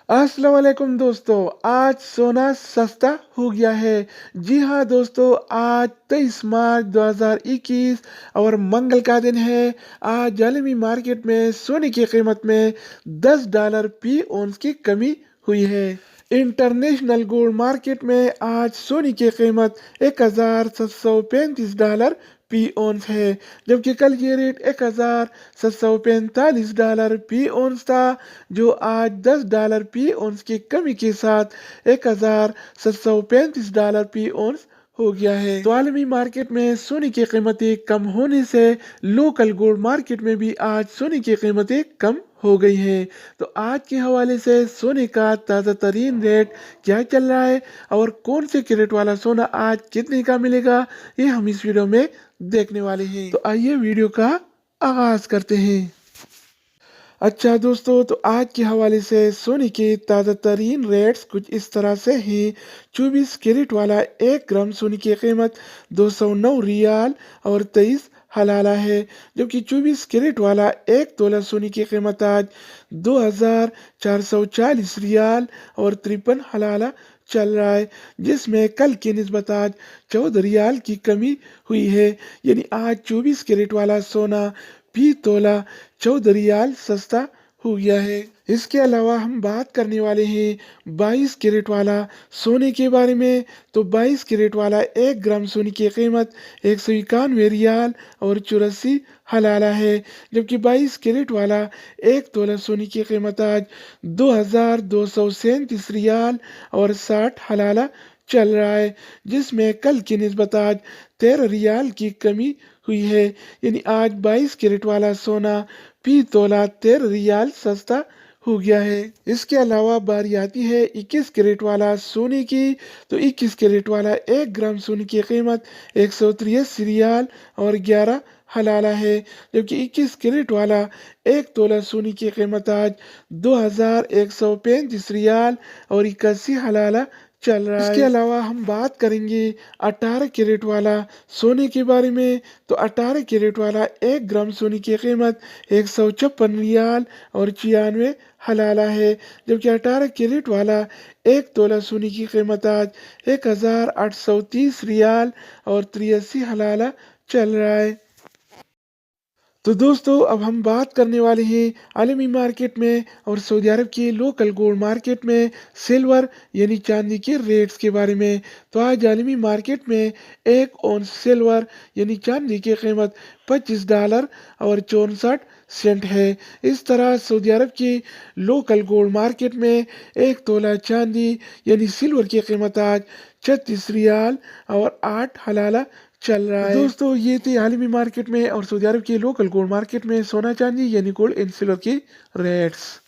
अस्सलाम वालेकुम दोस्तों। आज सोना सस्ता हो गया है। जी हाँ दोस्तों, आज 23 मार्च 2021 और मंगल का दिन है। आज आलमी मार्केट में सोने की कीमत में $10 फी औंस की कमी हुई है। इंटरनेशनल गोल्ड मार्केट में आज सोने की कीमत $1735 फी औंस है, जबकि कल ये रेट $1745 फी औंस था, जो आज $10 फी औंस की कमी के साथ $1735 फी औंस हो गया है। तो आलमी मार्केट में सोने की कीमतें कम होने से लोकल गोल्ड मार्केट में भी आज सोने की कीमतें कम हो गई हैं। तो आज के हवाले से सोने का ताज़ा तरीन रेट क्या चल रहा है और कौन से कैरेट वाला सोना आज कितने का मिलेगा, ये हम इस वीडियो में देखने वाले हैं। तो आइए वीडियो का आगाज करते हैं। अच्छा दोस्तों, तो आज के हवाले से सोने के ताज़ा तरीन रेट्स कुछ इस तरह से हैं। 24 कैरेट वाला 1 ग्राम सोने की कीमत 209 रियाल और 23 हलाला है, जबकि 24 कैरेट वाला 1 तोला सोने की कीमत आज 2440 रियाल और 53 हलाला चल रहा है, जिसमें कल की निस्बत आज 14 रियाल की कमी हुई है। यानी आज 24 कैरेट वाला सोना फी तोला 14 रियाल सस्ता हो गया है। इसके अलावा हम बात करने वाले हैं 22 कैरेट वाला सोने के बारे में। तो 22 कैरेट वाला 1 ग्राम सोने की कीमत 191 रियाल और 84 हलाला है, जबकि 22 कैरेट वाला 1 तोला सोने की कीमत आज 2237 रियाल और 60 हलाला चल रहा है, जिसमें कल की निस्बत आज 13 रियाल की कमी हुई है। यानी आज 22 कैरेट वाला सोना फी तोला 13 रियाल सस्ता हो गया है। इसके अलावा बारी आती है 21 कैरेट वाला सोने की। तो 21 कैरेट वाला 1 ग्राम सोने की कीमत 183 रियाल और 11 हलाला है, जबकि 21 कैरेट वाला 1 तोला सोने की कीमत आज 2135 रियाल और 81 हलाला चल रहा है। इसके अलावा हम बात करेंगे 18 कैरेट वाला सोने के बारे में। तो 18 कैरेट वाला 1 ग्राम सोने की कीमत 156 रियाल और 96 हलाला है, जबकि 18 कैरेट वाला 1 तोला सोने की कीमत आज 1830 रियाल और 83 हलाला चल रहा है। तो दोस्तों, अब हम बात करने वाले हैं आलमी मार्केट में और सऊदी अरब के लोकल गोल्ड मार्केट में सिल्वर यानी चांदी के रेट्स के बारे में। तो आज आलमी मार्केट में 1 औंस सिल्वर यानी चांदी की कीमत $25 और 64 सेंट है। इस तरह सऊदी अरब के लोकल गोल्ड मार्केट में 1 तोला चांदी यानी सिल्वर की कीमत आज 36 रियाल और 8 हलाला चल रहा है। दोस्तों, ये थी आलमी मार्केट में और सऊदी अरब के लोकल गोल्ड मार्केट में सोना चांदी यानी गोल्ड एंड सिल्वर की रेट्स।